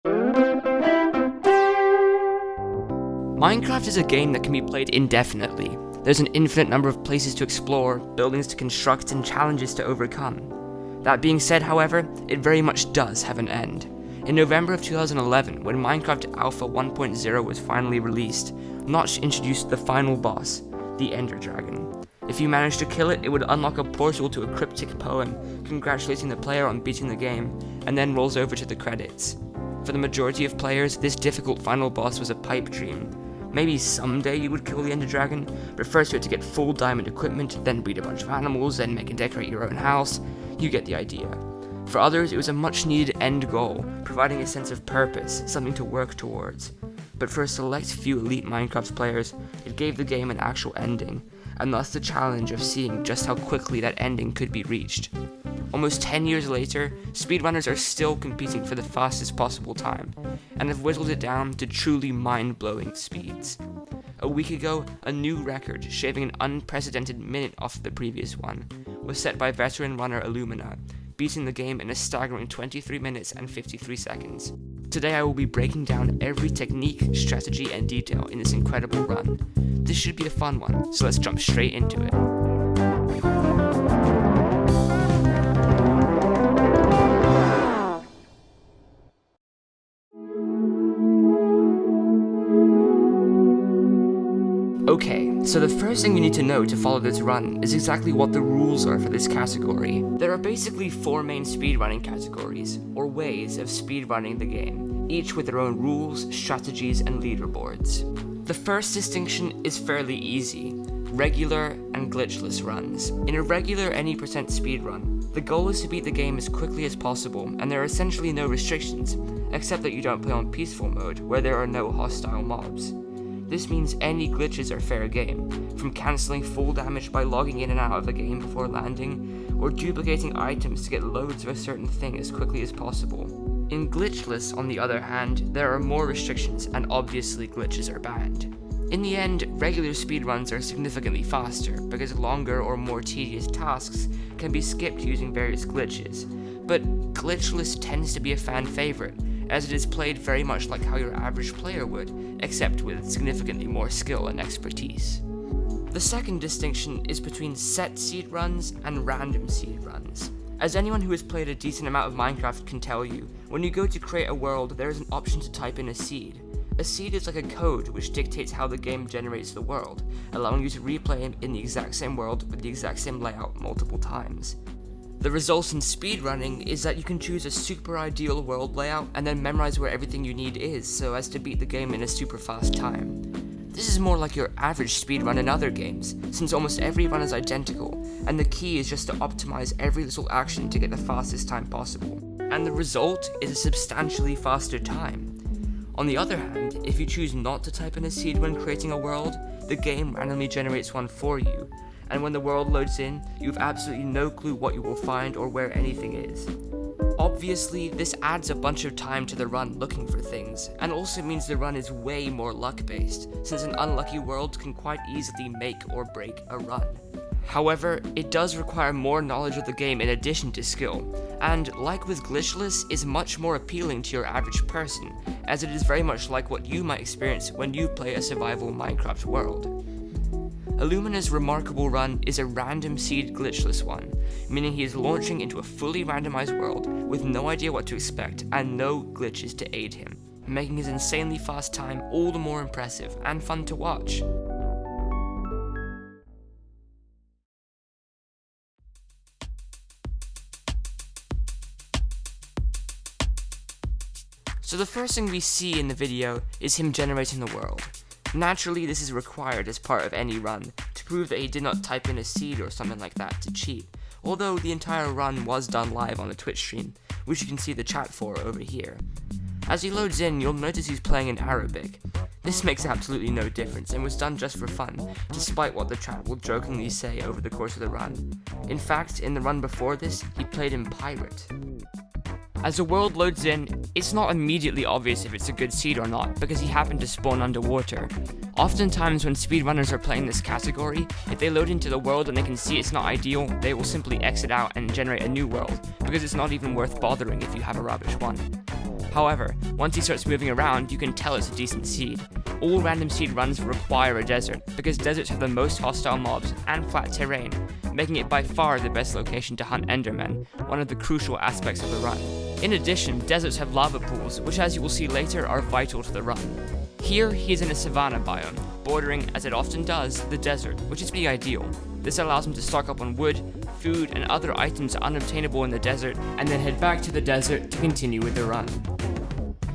Minecraft is a game that can be played indefinitely. There's an infinite number of places to explore, buildings to construct, and challenges to overcome. That being said, however, it very much does have an end. In November of 2011, when Minecraft Alpha 1.0 was finally released, Notch introduced the final boss, the Ender Dragon. If you managed to kill it, it would unlock a portal to a cryptic poem, congratulating the player on beating the game, and then rolls over to the credits. For the majority of players, this difficult final boss was a pipe dream. Maybe someday you would kill the Ender Dragon, but first you had to get full diamond equipment, then breed a bunch of animals, then make and decorate your own house. You get the idea. For others, it was a much needed end goal, providing a sense of purpose, something to work towards. But for a select few elite Minecraft players, it gave the game an actual ending, and thus the challenge of seeing just how quickly that ending could be reached. Almost 10 years later, speedrunners are still competing for the fastest possible time, and have whittled it down to truly mind-blowing speeds. A week ago, a new record, shaving an unprecedented minute off the previous one, was set by veteran runner Illumina, beating the game in a staggering 23 minutes and 53 seconds. Today I will be breaking down every technique, strategy, and detail in this incredible run. This should be a fun one, so let's jump straight into it. Okay, so the first thing you need to know to follow this run is exactly what the rules are for this category. There are basically 4 main speedrunning categories, or ways of speedrunning the game, each with their own rules, strategies, and leaderboards. The first distinction is fairly easy: regular and glitchless runs. In a regular any percent speedrun, the goal is to beat the game as quickly as possible, and there are essentially no restrictions, except that you don't play on peaceful mode, where there are no hostile mobs. This means any glitches are fair game, from cancelling full damage by logging in and out of the game before landing, or duplicating items to get loads of a certain thing as quickly as possible. In glitchless, on the other hand, there are more restrictions, and obviously glitches are banned. In the end, regular speedruns are significantly faster, because longer or more tedious tasks can be skipped using various glitches, but glitchless tends to be a fan favorite, as it is played very much like how your average player would, except with significantly more skill and expertise. The second distinction is between set seed runs and random seed runs. As anyone who has played a decent amount of Minecraft can tell you, when you go to create a world, there is an option to type in a seed. A seed is like a code which dictates how the game generates the world, allowing you to replay in the exact same world with the exact same layout multiple times. The result in speedrunning is that you can choose a super ideal world layout and then memorize where everything you need is so as to beat the game in a super fast time. This is more like your average speedrun in other games, since almost every run is identical, and the key is just to optimize every little action to get the fastest time possible. And the result is a substantially faster time. On the other hand, if you choose not to type in a seed when creating a world, the game randomly generates one for you, and when the world loads in, you have absolutely no clue what you will find or where anything is. Obviously, this adds a bunch of time to the run looking for things, and also means the run is way more luck-based, since an unlucky world can quite easily make or break a run. However, it does require more knowledge of the game in addition to skill, and like with glitchless, is much more appealing to your average person, as it is very much like what you might experience when you play a survival Minecraft world. Illumina's remarkable run is a random seed glitchless one, meaning he is launching into a fully randomized world with no idea what to expect and no glitches to aid him, making his insanely fast time all the more impressive and fun to watch. So the first thing we see in the video is him generating the world. Naturally, this is required as part of any run, to prove that he did not type in a seed or something like that to cheat, although the entire run was done live on a Twitch stream, which you can see the chat for over here. As he loads in, you'll notice he's playing in Arabic. This makes absolutely no difference and was done just for fun, despite what the chat will jokingly say over the course of the run. In fact, in the run before this, he played in Pirate. As the world loads in, it's not immediately obvious if it's a good seed or not, because he happened to spawn underwater. Oftentimes when speedrunners are playing this category, if they load into the world and they can see it's not ideal, they will simply exit out and generate a new world, because it's not even worth bothering if you have a rubbish one. However, once he starts moving around, you can tell it's a decent seed. All random seed runs require a desert, because deserts have the most hostile mobs and flat terrain, making it by far the best location to hunt Endermen, one of the crucial aspects of the run. In addition, deserts have lava pools, which as you will see later are vital to the run. Here, he is in a savanna biome, bordering, as it often does, the desert, which is the ideal. This allows him to stock up on wood, food, and other items unobtainable in the desert, and then head back to the desert to continue with the run.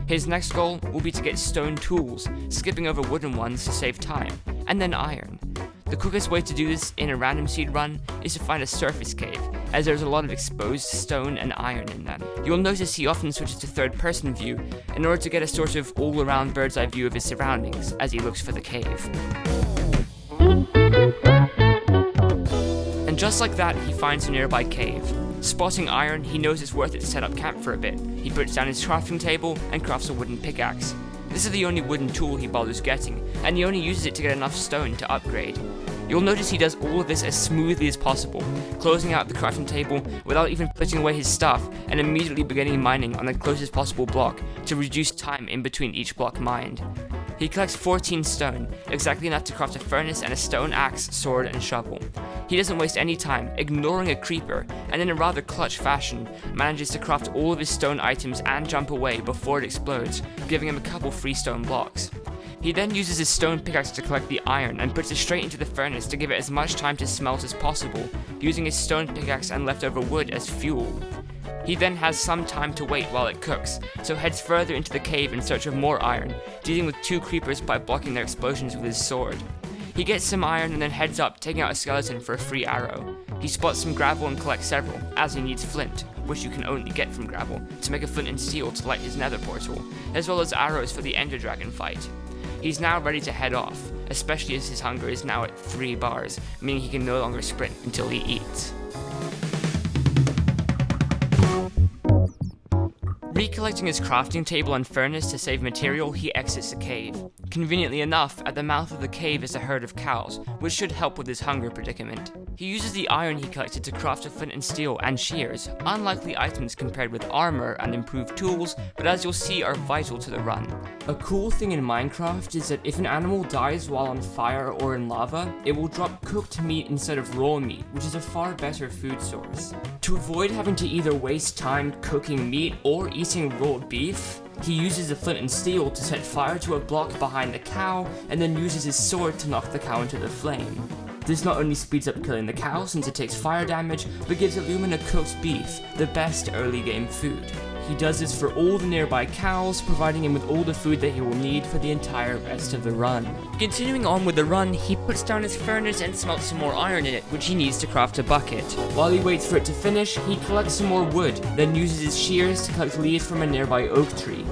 His next goal will be to get stone tools, skipping over wooden ones to save time, and then iron. The quickest way to do this in a random seed run is to find a surface cave, as there's a lot of exposed stone and iron in them. You'll notice he often switches to third-person view in order to get a sort of all-around bird's-eye view of his surroundings as he looks for the cave. And just like that, he finds a nearby cave. Spotting iron, he knows it's worth it to set up camp for a bit. He puts down his crafting table and crafts a wooden pickaxe. This is the only wooden tool he bothers getting, and he only uses it to get enough stone to upgrade. You'll notice he does all of this as smoothly as possible, closing out the crafting table without even putting away his stuff and immediately beginning mining on the closest possible block to reduce time in between each block mined. He collects 14 stone, exactly enough to craft a furnace and a stone axe, sword, and shovel. He doesn't waste any time, ignoring a creeper, and in a rather clutch fashion, manages to craft all of his stone items and jump away before it explodes, giving him a couple free stone blocks. He then uses his stone pickaxe to collect the iron and puts it straight into the furnace to give it as much time to smelt as possible, using his stone pickaxe and leftover wood as fuel. He then has some time to wait while it cooks, so heads further into the cave in search of more iron, dealing with 2 creepers by blocking their explosions with his sword. He gets some iron and then heads up, taking out a skeleton for a free arrow. He spots some gravel and collects several, as he needs flint, which you can only get from gravel, to make a flint and steel to light his nether portal, as well as arrows for the ender dragon fight. He's now ready to head off, especially as his hunger is now at 3 bars, meaning he can no longer sprint until he eats. Recollecting his crafting table and furnace to save material, he exits the cave. Conveniently enough, at the mouth of the cave is a herd of cows, which should help with his hunger predicament. He uses the iron he collected to craft a flint and steel and shears, unlikely items compared with armor and improved tools, but as you'll see are vital to the run. A cool thing in Minecraft is that if an animal dies while on fire or in lava, it will drop cooked meat instead of raw meat, which is a far better food source. To avoid having to either waste time cooking meat or eating raw beef, he uses the flint and steel to set fire to a block behind the cow, and then uses his sword to knock the cow into the flame. This not only speeds up killing the cow since it takes fire damage, but gives Illumina cooked beef, the best early game food. He does this for all the nearby cows, providing him with all the food that he will need for the entire rest of the run. Continuing on with the run, he puts down his furnace and smelts some more iron in it, which he needs to craft a bucket. While he waits for it to finish, he collects some more wood, then uses his shears to collect leaves from a nearby oak tree.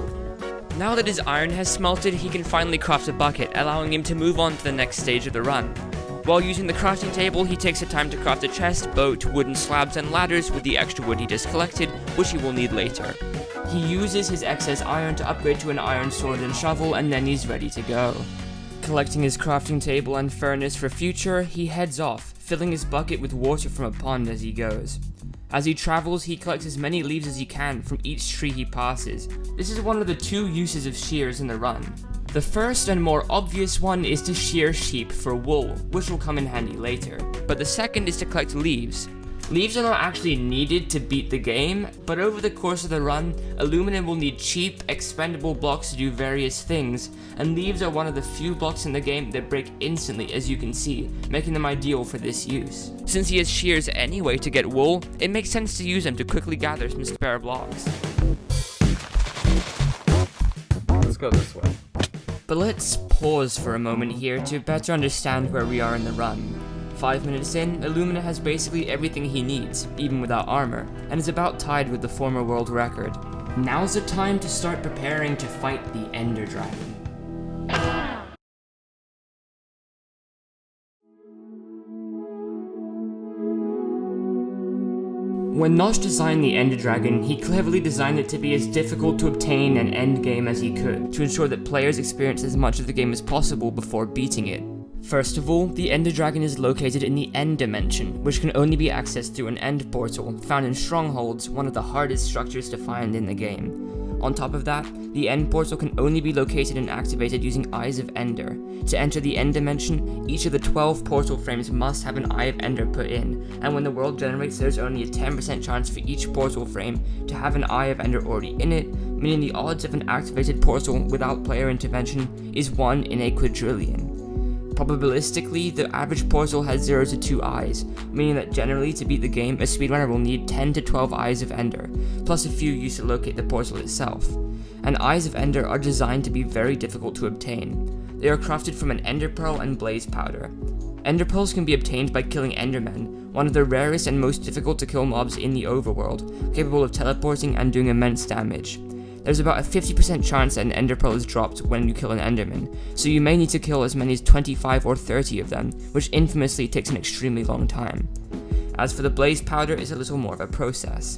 Now that his iron has smelted, he can finally craft a bucket, allowing him to move on to the next stage of the run. While using the crafting table, he takes the time to craft a chest, boat, wooden slabs, and ladders with the extra wood he just collected, which he will need later. He uses his excess iron to upgrade to an iron sword and shovel, and then he's ready to go. Collecting his crafting table and furnace for future, he heads off, filling his bucket with water from a pond as he goes. As he travels, he collects as many leaves as he can from each tree he passes. This is one of the 2 uses of shears in the run. The first and more obvious one is to shear sheep for wool, which will come in handy later, but the second is to collect leaves. Leaves are not actually needed to beat the game, but over the course of the run, Illumina will need cheap, expendable blocks to do various things, and leaves are one of the few blocks in the game that break instantly, as you can see, making them ideal for this use. Since he has shears anyway to get wool, it makes sense to use them to quickly gather some spare blocks. Let's go this way. But let's pause for a moment here to better understand where we are in the run. 5 minutes in, Illumina has basically everything he needs, even without armor, and is about tied with the former world record. Now's the time to start preparing to fight the Ender Dragon. When Nosh designed the Ender Dragon, he cleverly designed it to be as difficult to obtain and end game as he could, to ensure that players experience as much of the game as possible before beating it. First of all, the Ender Dragon is located in the End Dimension, which can only be accessed through an End portal, found in Strongholds, one of the hardest structures to find in the game. On top of that, the end portal can only be located and activated using Eyes of Ender. To enter the end dimension, each of the 12 portal frames must have an Eye of Ender put in, and when the world generates, there's only a 10% chance for each portal frame to have an Eye of Ender already in it, meaning the odds of an activated portal without player intervention is 1 in a quadrillion. Probabilistically, the average portal has 0 to 2 eyes, meaning that generally to beat the game, a speedrunner will need 10 to 12 Eyes of Ender, plus a few used to locate the portal itself. And Eyes of Ender are designed to be very difficult to obtain. They are crafted from an Ender Pearl and Blaze Powder. Ender Pearls can be obtained by killing Endermen, one of the rarest and most difficult to kill mobs in the overworld, capable of teleporting and doing immense damage. There's about a 50% chance that an Ender Pearl is dropped when you kill an Enderman, so you may need to kill as many as 25 or 30 of them, which infamously takes an extremely long time. As for the Blaze Powder, it's a little more of a process.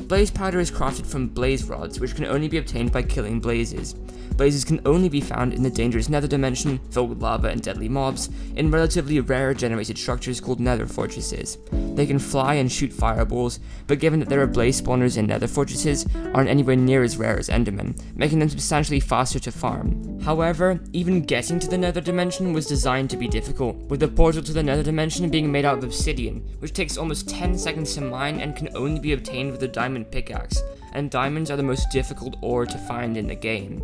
Blaze Powder is crafted from blaze rods, which can only be obtained by killing blazes. Blazes can only be found in the dangerous Nether dimension, filled with lava and deadly mobs, in relatively rare generated structures called Nether fortresses. They can fly and shoot fireballs, but given that there are blaze spawners in Nether fortresses, aren't anywhere near as rare as Endermen, making them substantially faster to farm. However, even getting to the Nether dimension was designed to be difficult, with the portal to the Nether dimension being made out of obsidian, which takes almost 10 seconds to mine and can only be obtained with a diamond pickaxe, and diamonds are the most difficult ore to find in the game.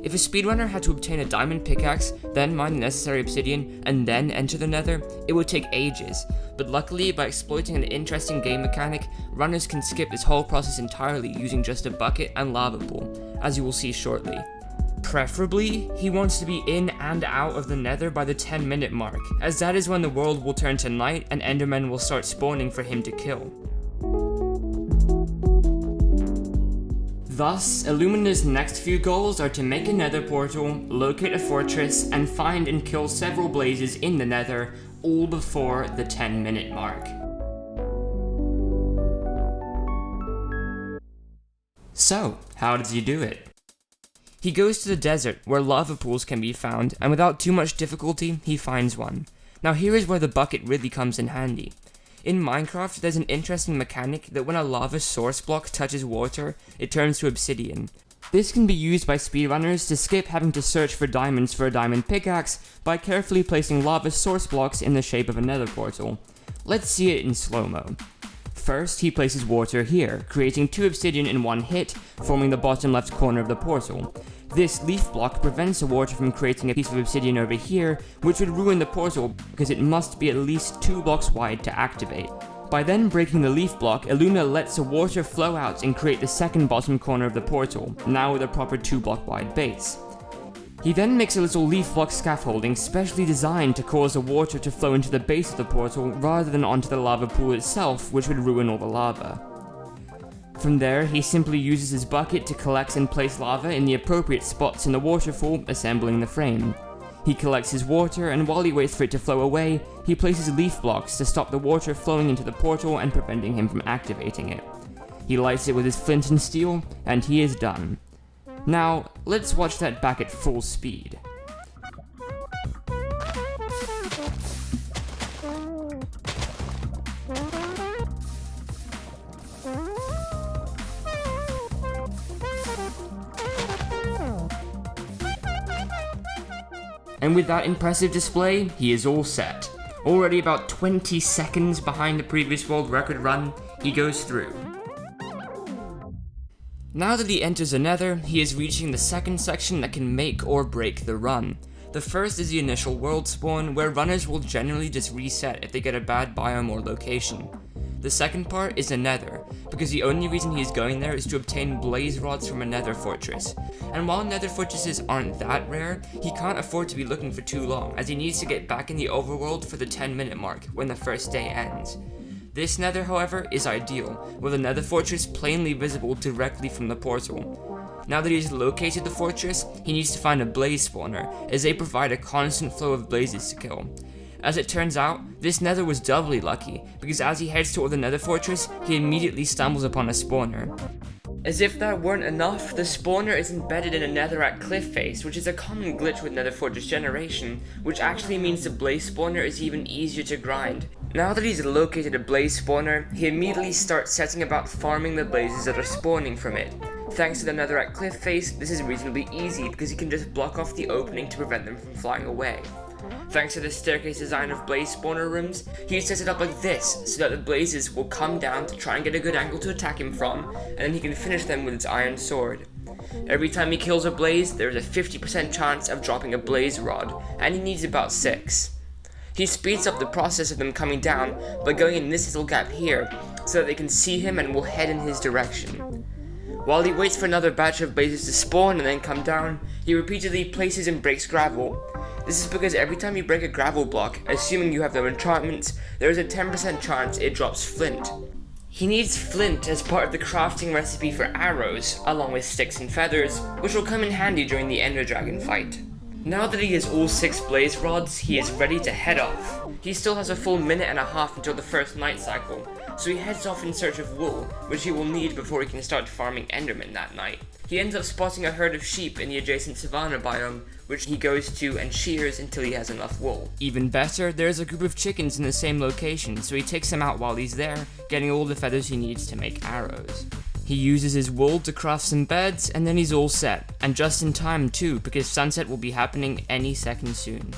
If a speedrunner had to obtain a diamond pickaxe, then mine the necessary obsidian, and then enter the Nether, it would take ages. But luckily, by exploiting an interesting game mechanic, runners can skip this whole process entirely using just a bucket and lava pool, as you will see shortly. Preferably, he wants to be in and out of the Nether by the 10-minute mark, as that is when the world will turn to night and Endermen will start spawning for him to kill. Thus, Illumina's next few goals are to make a Nether portal, locate a fortress, and find and kill several blazes in the Nether, all before the 10-minute mark. So, how does he do it? He goes to the desert, where lava pools can be found, and without too much difficulty, he finds one. Now here is where the bucket really comes in handy. In Minecraft, there's an interesting mechanic that when a lava source block touches water, it turns to obsidian. This can be used by speedrunners to skip having to search for diamonds for a diamond pickaxe by carefully placing lava source blocks in the shape of a nether portal. Let's see it in slow-mo. First, he places water here, creating 2 obsidian in one hit, forming the bottom left corner of the portal. This leaf block prevents the water from creating a piece of obsidian over here, which would ruin the portal because it must be at least 2 blocks wide to activate. By then breaking the leaf block, Illumina lets the water flow out and create the second bottom corner of the portal, now with a proper 2 block wide base. He then makes a little leaf block scaffolding specially designed to cause the water to flow into the base of the portal rather than onto the lava pool itself, which would ruin all the lava. From there, he simply uses his bucket to collect and place lava in the appropriate spots in the waterfall, assembling the frame. He collects his water, and while he waits for it to flow away, he places leaf blocks to stop the water flowing into the portal and preventing him from activating it. He lights it with his flint and steel, and he is done. Now, let's watch that back at full speed. And with that impressive display, he is all set. Already about 20 seconds behind the previous world record run, he goes through. Now that he enters the Nether, he is reaching the second section that can make or break the run. The first is the initial world spawn, where runners will generally just reset if they get a bad biome or location. The second part is the Nether, because the only reason he is going there is to obtain blaze rods from a Nether fortress. And while Nether fortresses aren't that rare, he can't afford to be looking for too long, as he needs to get back in the overworld for the 10-minute mark, when the first day ends. This Nether, however, is ideal, with a Nether fortress plainly visible directly from the portal. Now that he has located the fortress, he needs to find a blaze spawner, as they provide a constant flow of blazes to kill. As it turns out, this Nether was doubly lucky, because as he heads toward the Nether fortress, he immediately stumbles upon a spawner. As if that weren't enough, the spawner is embedded in a netherrack cliff face, which is a common glitch with Nether fortress generation, which actually means the blaze spawner is even easier to grind. Now that he's located a blaze spawner, he immediately starts setting about farming the blazes that are spawning from it. Thanks to the netherite cliff face, this is reasonably easy because he can just block off the opening to prevent them from flying away. Thanks to the staircase design of blaze spawner rooms, he sets it up like this, so that the blazes will come down to try and get a good angle to attack him from, and then he can finish them with his iron sword. Every time he kills a blaze, there is a 50% chance of dropping a blaze rod, and he needs about 6. He speeds up the process of them coming down by going in this little gap here, so that they can see him and will head in his direction. While he waits for another batch of blazes to spawn and then come down, he repeatedly places and breaks gravel. This is because every time you break a gravel block, assuming you have no enchantments, there is a 10% chance it drops flint. He needs flint as part of the crafting recipe for arrows, along with sticks and feathers, which will come in handy during the Ender Dragon fight. Now that he has all 6 blaze rods, he is ready to head off. He still has a full minute and a half until the first night cycle, so he heads off in search of wool, which he will need before he can start farming Enderman that night. He ends up spotting a herd of sheep in the adjacent savanna biome, which he goes to and shears until he has enough wool. Even better, there's a group of chickens in the same location, so he takes them out while he's there, getting all the feathers he needs to make arrows. He uses his wool to craft some beds, and then he's all set, and just in time too, because sunset will be happening any second soon.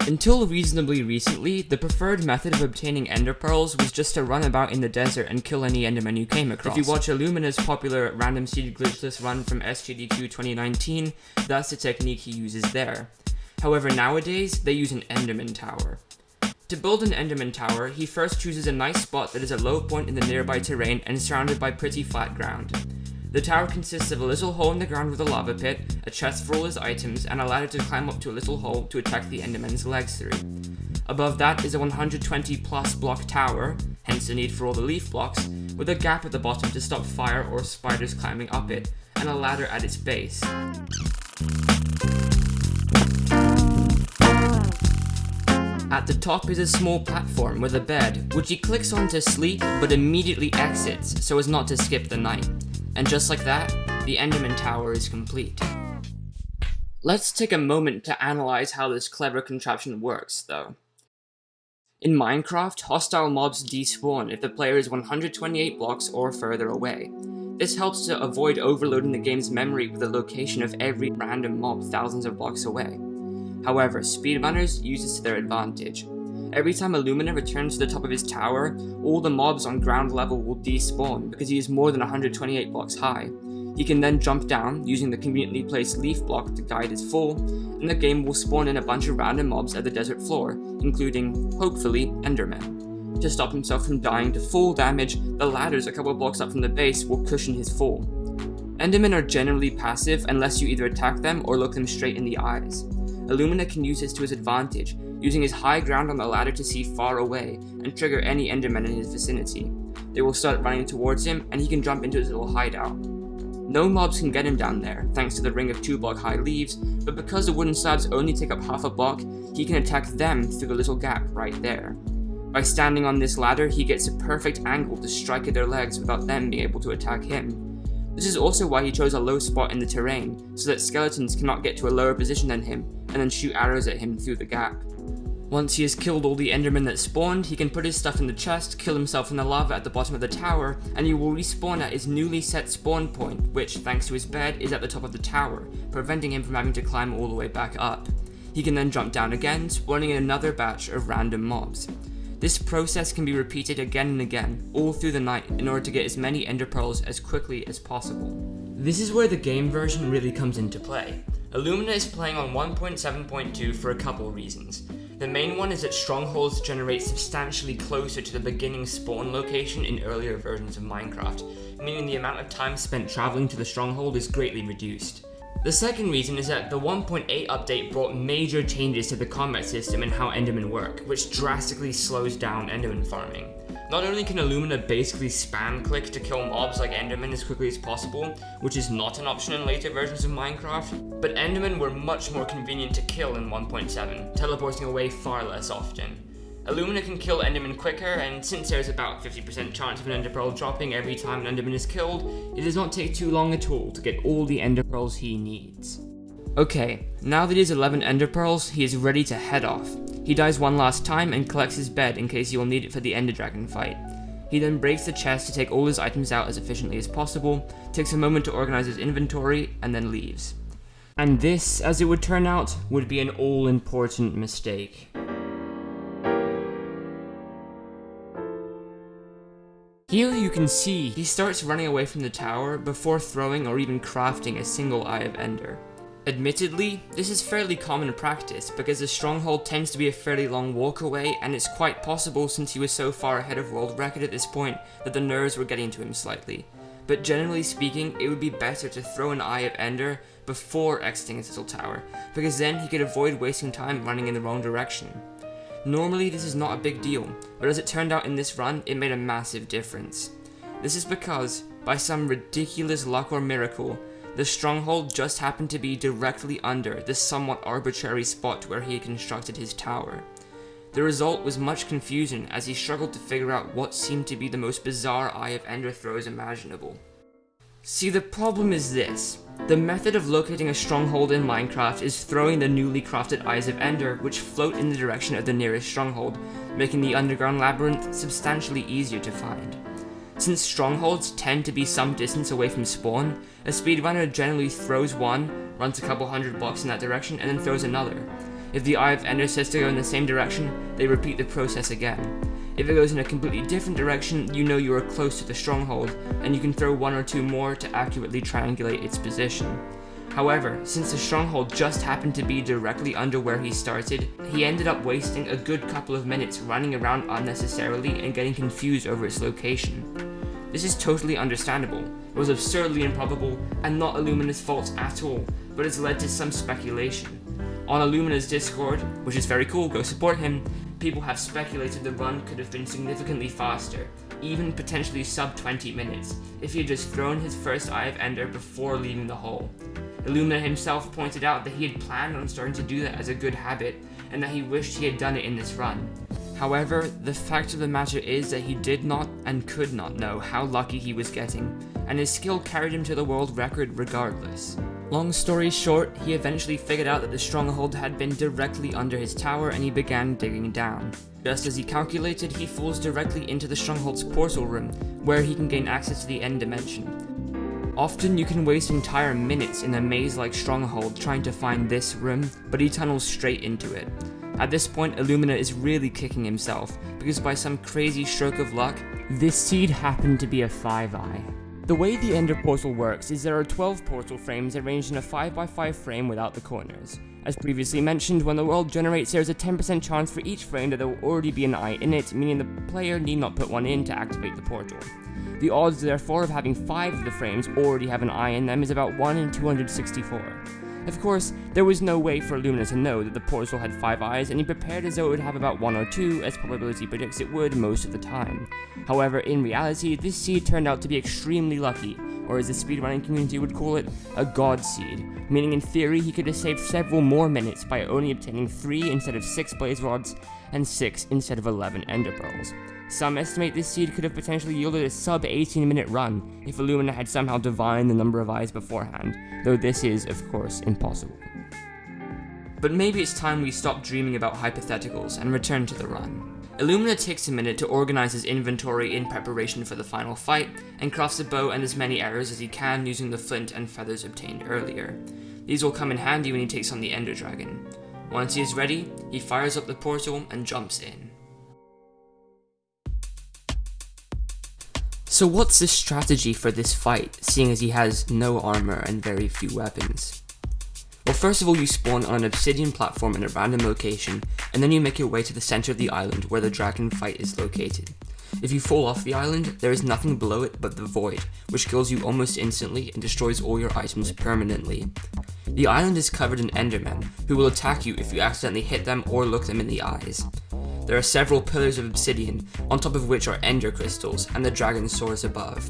Until reasonably recently, the preferred method of obtaining ender pearls was just to run about in the desert and kill any enderman you came across. If you watch Illumina's popular random seed glitchless run from SGDQ 2019, that's the technique he uses there. However, nowadays, they use an enderman tower. To build an enderman tower, he first chooses a nice spot that is a low point in the nearby terrain and surrounded by pretty flat ground. The tower consists of a little hole in the ground with a lava pit, a chest for all his items, and a ladder to climb up to a little hole to attack the enderman's legs through. Above that is a 120 plus block tower, hence the need for all the leaf blocks, with a gap at the bottom to stop fire or spiders climbing up it, and a ladder at its base. At the top is a small platform with a bed, which he clicks on to sleep but immediately exits so as not to skip the night. And just like that, the Enderman Tower is complete. Let's take a moment to analyze how this clever contraption works, though. In Minecraft, hostile mobs despawn if the player is 128 blocks or further away. This helps to avoid overloading the game's memory with the location of every random mob thousands of blocks away. However, speedrunners use this to their advantage. Every time Illumina returns to the top of his tower, all the mobs on ground level will despawn because he is more than 128 blocks high. He can then jump down, using the conveniently placed leaf block to guide his fall, and the game will spawn in a bunch of random mobs at the desert floor, including, hopefully, Enderman. To stop himself from dying to full damage, the ladders a couple blocks up from the base will cushion his fall. Endermen are generally passive unless you either attack them or look them straight in the eyes. Illumina can use this to his advantage, using his high ground on the ladder to see far away and trigger any endermen in his vicinity. They will start running towards him and he can jump into his little hideout. No mobs can get him down there, thanks to the ring of 2-block high leaves, but because the wooden slabs only take up half a block, he can attack them through the little gap right there. By standing on this ladder, he gets a perfect angle to strike at their legs without them being able to attack him. This is also why he chose a low spot in the terrain, so that skeletons cannot get to a lower position than him, and then shoot arrows at him through the gap. Once he has killed all the endermen that spawned, he can put his stuff in the chest, kill himself in the lava at the bottom of the tower, and he will respawn at his newly set spawn point, which, thanks to his bed, is at the top of the tower, preventing him from having to climb all the way back up. He can then jump down again, spawning in another batch of random mobs. This process can be repeated again and again, all through the night, in order to get as many ender pearls as quickly as possible. This is where the game version really comes into play. Illumina is playing on 1.7.2 for a couple reasons. The main one is that strongholds generate substantially closer to the beginning spawn location in earlier versions of Minecraft, meaning the amount of time spent traveling to the stronghold is greatly reduced. The second reason is that the 1.8 update brought major changes to the combat system and how endermen work, which drastically slows down enderman farming. Not only can Illumina basically spam click to kill mobs like endermen as quickly as possible, which is not an option in later versions of Minecraft, but endermen were much more convenient to kill in 1.7, teleporting away far less often. Illumina can kill endermen quicker, and since there's about 50% chance of an ender pearl dropping every time an enderman is killed, it does not take too long at all to get all the ender pearls he needs. Okay, now that he has 11 ender pearls, he is ready to head off. He dies one last time and collects his bed in case he will need it for the ender dragon fight. He then breaks the chest to take all his items out as efficiently as possible, takes a moment to organize his inventory, and then leaves. And this, as it would turn out, would be an all-important mistake. Here you can see he starts running away from the tower before throwing or even crafting a single Eye of Ender. Admittedly, this is fairly common practice because the Stronghold tends to be a fairly long walk away, and it's quite possible since he was so far ahead of world record at this point that the nerves were getting to him slightly. But generally speaking, it would be better to throw an Eye of Ender before exiting his little tower, because then he could avoid wasting time running in the wrong direction. Normally this is not a big deal, but as it turned out in this run, it made a massive difference. This is because, by some ridiculous luck or miracle, the Stronghold just happened to be directly under the somewhat arbitrary spot where he had constructed his tower. The result was much confusion as he struggled to figure out what seemed to be the most bizarre Eye of Ender throws imaginable. See, the problem is this. The method of locating a stronghold in Minecraft is throwing the newly crafted Eyes of Ender, which float in the direction of the nearest stronghold, making the underground labyrinth substantially easier to find. Since strongholds tend to be some distance away from spawn, a speedrunner generally throws one, runs a couple hundred blocks in that direction, and then throws another. If the Eye of Ender says to go in the same direction, they repeat the process again. If it goes in a completely different direction, you know you are close to the stronghold, and you can throw one or two more to accurately triangulate its position. However, since the stronghold just happened to be directly under where he started, he ended up wasting a good couple of minutes running around unnecessarily and getting confused over its location. This is totally understandable. It was absurdly improbable, and not Illumina's fault at all, but it's led to some speculation. On Illumina's Discord, which is very cool, go support him, people have speculated the run could have been significantly faster, even potentially sub 20 minutes, if he had just thrown his first Eye of Ender before leaving the hole. Illumina himself pointed out that he had planned on starting to do that as a good habit, and that he wished he had done it in this run. However, the fact of the matter is that he did not and could not know how lucky he was getting, and his skill carried him to the world record regardless. Long story short, he eventually figured out that the stronghold had been directly under his tower and he began digging down. Just as he calculated, he falls directly into the stronghold's portal room, where he can gain access to the end dimension. Often you can waste entire minutes in a maze-like stronghold trying to find this room, but he tunnels straight into it. At this point, Illumina is really kicking himself, because by some crazy stroke of luck, this seed happened to be a 5-eye. The way the Ender portal works is there are 12 portal frames arranged in a 5x5 frame without the corners. As previously mentioned, when the world generates, there is a 10% chance for each frame that there will already be an eye in it, meaning the player need not put one in to activate the portal. The odds, therefore, of having 5 of the frames already have an eye in them is about 1 in 264. Of course, there was no way for Illumina to know that the portal had 5 eyes, and he prepared as though it would have about 1 or 2, as probability predicts it would most of the time. However, in reality, this seed turned out to be extremely lucky, or as the speedrunning community would call it, a god seed, meaning in theory he could have saved several more minutes by only obtaining 3 instead of 6 blaze rods, and 6 instead of 11 ender pearls. Some estimate this seed could have potentially yielded a sub 18-minute run if Illumina had somehow divined the number of eyes beforehand, though this is, of course, impossible. But maybe it's time we stop dreaming about hypotheticals and return to the run. Illumina takes a minute to organize his inventory in preparation for the final fight, and crafts a bow and as many arrows as he can using the flint and feathers obtained earlier. These will come in handy when he takes on the Ender Dragon. Once he is ready, he fires up the portal and jumps in. So what's the strategy for this fight, seeing as he has no armor and very few weapons? Well, first of all, you spawn on an obsidian platform in a random location, and then you make your way to the center of the island where the dragon fight is located. If you fall off the island, there is nothing below it but the void, which kills you almost instantly and destroys all your items permanently. The island is covered in Endermen, who will attack you if you accidentally hit them or look them in the eyes. There are several pillars of obsidian, on top of which are ender crystals, and the dragon soars above.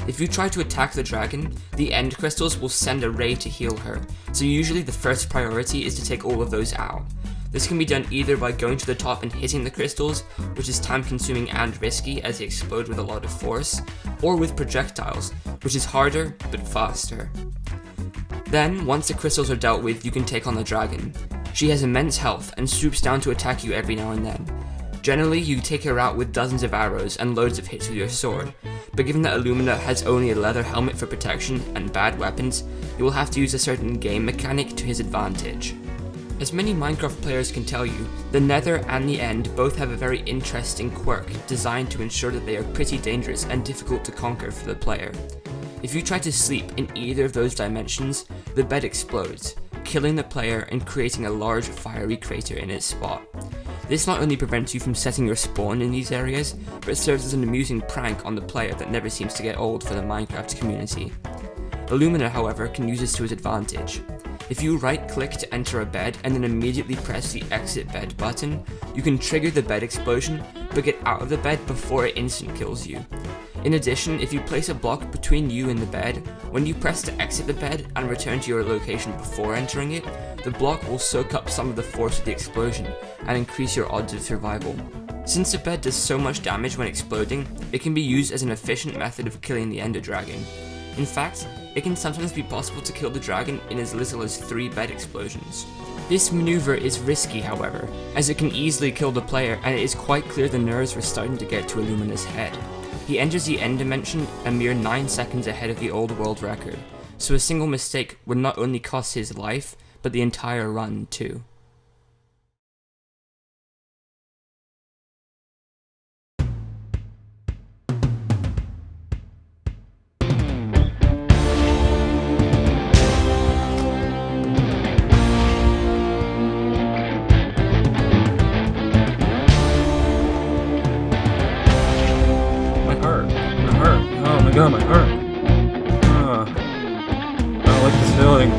If you try to attack the dragon, the end crystals will send a ray to heal her, so usually the first priority is to take all of those out. This can be done either by going to the top and hitting the crystals, which is time consuming and risky as they explode with a lot of force, or with projectiles, which is harder but faster. Then, once the crystals are dealt with, you can take on the dragon. She has immense health and swoops down to attack you every now and then. Generally, you take her out with dozens of arrows and loads of hits with your sword, but given that Illumina has only a leather helmet for protection and bad weapons, you will have to use a certain game mechanic to his advantage. As many Minecraft players can tell you, the Nether and the End both have a very interesting quirk designed to ensure that they are pretty dangerous and difficult to conquer for the player. If you try to sleep in either of those dimensions, the bed explodes, killing the player and creating a large fiery crater in its spot. This not only prevents you from setting your spawn in these areas, but serves as an amusing prank on the player that never seems to get old for the Minecraft community. Illumina, however, can use this to his advantage. If you right-click to enter a bed and then immediately press the exit bed button, you can trigger the bed explosion, but get out of the bed before it instant kills you. In addition, if you place a block between you and the bed, when you press to exit the bed and return to your location before entering it, the block will soak up some of the force of the explosion and increase your odds of survival. Since the bed does so much damage when exploding, it can be used as an efficient method of killing the Ender Dragon. In fact, it can sometimes be possible to kill the dragon in as little as 3 bed explosions. This maneuver is risky, however, as it can easily kill the player, and it is quite clear the nerves were starting to get to Illumina's head. He enters the end dimension a mere 9 seconds ahead of the old world record, so a single mistake would not only cost his life, but the entire run too. My god, my heart. I don't like this feeling.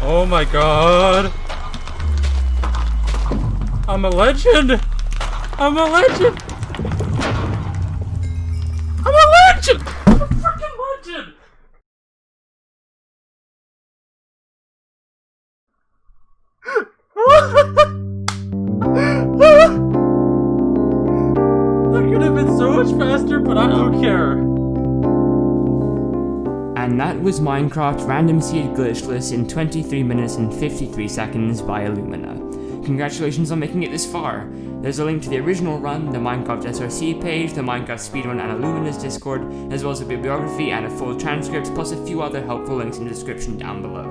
Oh my god! I'm a legend! I'm a legend! I'm a legend! I'm a freaking legend! That could have been so much faster, but I don't care. And that was Minecraft Random Seed Glitchless in 23 minutes and 53 seconds by Illumina. Congratulations on making it this far. There's a link to the original run, the Minecraft SRC page, the Minecraft Speedrun and Illumina's Discord, as well as a bibliography and a full transcript, plus a few other helpful links in the description down below.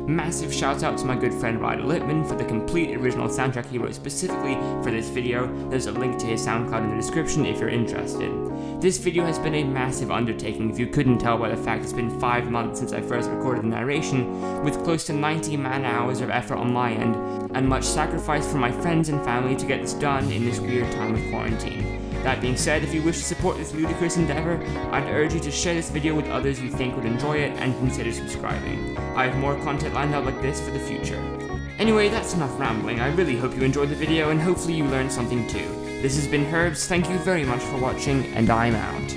Massive shout out to my good friend Ryder Lippman for the complete original soundtrack he wrote specifically for this video. There's a link to his SoundCloud in the description if you're interested. This video has been a massive undertaking if you couldn't tell by the fact it's been 5 months since I first recorded the narration, with close to 90 man-hours of effort on my end, and much sacrifice from my friends and family to get this done in this weird time of quarantine. That being said, if you wish to support this ludicrous endeavor, I'd urge you to share this video with others you think would enjoy it and consider subscribing. I have more content lined up like this for the future. Anyway, that's enough rambling. I really hope you enjoyed the video and hopefully you learned something too. This has been Herbs, thank you very much for watching, and I'm out.